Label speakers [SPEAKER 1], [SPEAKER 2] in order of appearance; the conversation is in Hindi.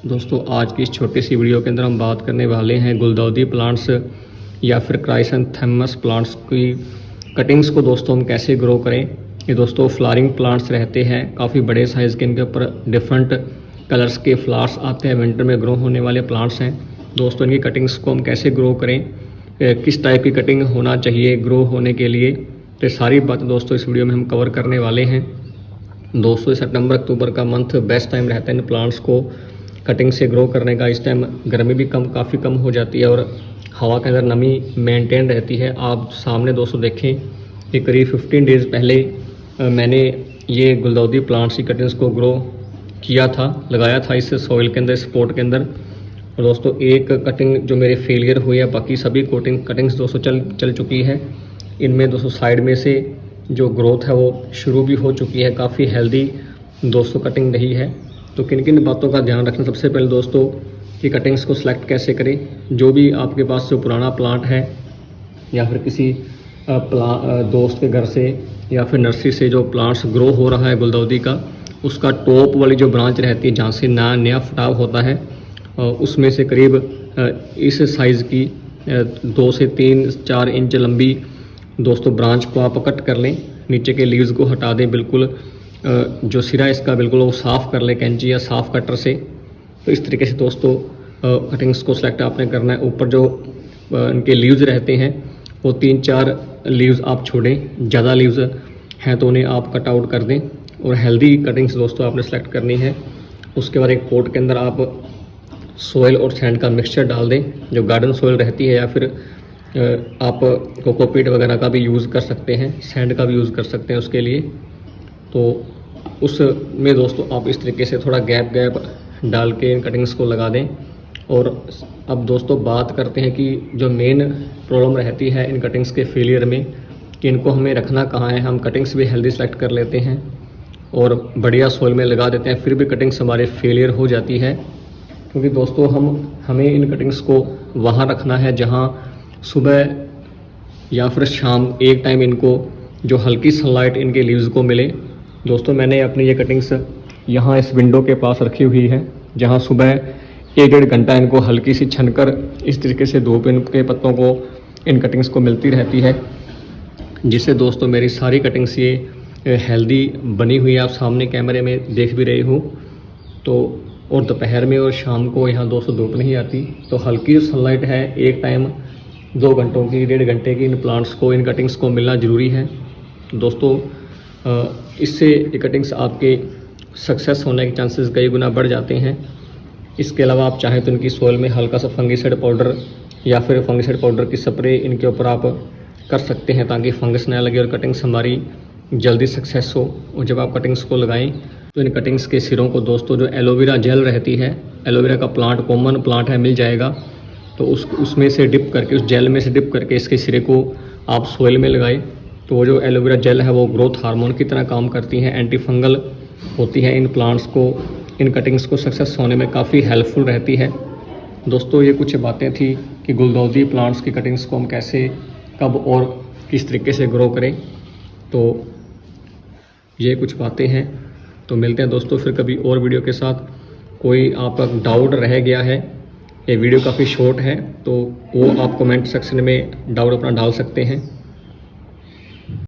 [SPEAKER 1] दोस्तों आज की इस छोटी सी वीडियो के अंदर हम बात करने वाले हैं गुलदाउदी प्लांट्स या फिर क्राइसैंथेमस प्लांट्स की कटिंग्स को दोस्तों हम कैसे ग्रो करें। ये दोस्तों फ्लावरिंग प्लांट्स रहते हैं, काफ़ी बड़े साइज़ के, इनके ऊपर डिफरेंट कलर्स के फ्लावर्स आते हैं, विंटर में ग्रो होने वाले प्लांट्स हैं। दोस्तों इनकी कटिंग्स को हम कैसे ग्रो करें, किस टाइप की कटिंग होना चाहिए ग्रो होने के लिए, तो सारी बातें दोस्तों इस वीडियो में हम कवर करने वाले हैं। दोस्तों सितंबर अक्टूबर का मंथ बेस्ट टाइम रहता है इन प्लांट्स को कटिंग से ग्रो करने का। इस टाइम गर्मी भी काफ़ी कम हो जाती है और हवा के अंदर नमी मेंटेन रहती है। आप सामने दोस्तों देखें कि करीब 15 डेज़ पहले मैंने ये गुलदाउदी प्लांट्स की कटिंग्स को ग्रो किया था, लगाया था इस सॉइल के अंदर, इस पॉट के अंदर। और दोस्तों एक कटिंग जो मेरे फेलियर हुई है, बाकी सभी कटिंग्स दोस्तों चल चुकी है। इनमें दोस्तों साइड में से जो ग्रोथ है वो शुरू भी हो चुकी है, काफ़ी हेल्दी दोस्तों कटिंग रही है। तो किन किन बातों का ध्यान रखना, सबसे पहले दोस्तों कि कटिंग्स को सिलेक्ट कैसे करें। जो भी आपके पास जो पुराना प्लांट है या फिर किसी दोस्त के घर से या फिर नर्सरी से जो प्लांट्स ग्रो हो रहा है गुलदाउदी का, उसका टॉप वाली जो ब्रांच रहती है जहाँ से नया फटाव होता है, उसमें से करीब इस साइज़ की 2 से 3-4 इंच लंबी दोस्तों ब्रांच को आप कट कर लें। नीचे के लीव्स को हटा दें, बिल्कुल जो सिरा इसका बिल्कुल वो साफ़ कर ले कैंची या साफ़ कटर से। तो इस तरीके से दोस्तों कटिंग्स को सिलेक्ट आपने करना है। ऊपर जो इनके लीव्स रहते हैं वो 3-4 लीव्स आप छोड़ें, ज़्यादा लीव्स हैं तो उन्हें आप कट आउट कर दें। और हेल्दी कटिंग्स दोस्तों आपने सेलेक्ट करनी है। उसके बाद एक पॉट के अंदर आप सॉइल और सैंड का मिक्सचर डाल दें, जो गार्डन सॉइल रहती है, या फिर आप कोकोपीट वगैरह का भी यूज़ कर सकते हैं, सैंड का भी यूज़ कर सकते हैं उसके लिए। तो उसमें दोस्तों आप इस तरीके से थोड़ा गैप डाल के इन कटिंग्स को लगा दें। और अब दोस्तों बात करते हैं कि जो मेन प्रॉब्लम रहती है इन कटिंग्स के फेलियर में, कि इनको हमें रखना कहाँ है। हम कटिंग्स भी हेल्दी सेलेक्ट कर लेते हैं और बढ़िया सॉइल में लगा देते हैं, फिर भी कटिंग्स हमारे फेलियर हो जाती है। क्योंकि दोस्तों हमें इन कटिंग्स को वहाँ रखना है जहाँ सुबह या फिर शाम एक टाइम इनको जो हल्की सनलाइट इनके लीव्स को मिले। दोस्तों मैंने अपनी ये कटिंग्स यहाँ इस विंडो के पास रखी हुई है, जहाँ सुबह 1-1.5 घंटा इनको हल्की सी छनकर इस तरीके से धूप इनके पत्तों को, इन कटिंग्स को मिलती रहती है, जिससे दोस्तों मेरी सारी कटिंग्स ये हेल्दी बनी हुई है। आप सामने कैमरे में देख भी रहे हो। तो और दोपहर में और शाम को यहाँ दोस्तों धूप नहीं आती, तो हल्की सनलाइट है एक टाइम 2 घंटों की, 1.5 घंटे की इन प्लांट्स को, इन कटिंग्स को मिलना ज़रूरी है। दोस्तों इससे ये कटिंग्स आपके सक्सेस होने के चांसेस कई गुना बढ़ जाते हैं। इसके अलावा आप चाहें तो इनकी सॉइल में हल्का सा फंगिसाइड पाउडर या फिर फंगिसाइड पाउडर की स्प्रे इनके ऊपर आप कर सकते हैं, ताकि फंगस ना लगे और कटिंग्स हमारी जल्दी सक्सेस हो। और जब आप कटिंग्स को लगाएं तो इन कटिंग्स के सिरों को दोस्तों जो एलोवेरा जेल रहती है, एलोवेरा का प्लांट कॉमन प्लांट है, मिल जाएगा, तो उसमें से डिप करके, उस जेल में से डिप करके इसके सिरे को आप सॉइल में लगाएं। तो वो जो एलोवेरा जेल है वो ग्रोथ हार्मोन की तरह काम करती हैं, एंटी फंगल होती है, इन प्लांट्स को, इन कटिंग्स को सक्सेस होने में काफ़ी हेल्पफुल रहती है। दोस्तों ये कुछ बातें थी कि गुलदाउदी प्लांट्स की कटिंग्स को हम कैसे, कब और किस तरीके से ग्रो करें। तो ये कुछ बातें हैं। तो मिलते हैं दोस्तों फिर कभी और वीडियो के साथ। कोई आपका डाउट रह गया है, ये वीडियो काफ़ी शॉर्ट है, तो वो आप कमेंट सेक्शन में डाउट अपना डाल सकते हैं।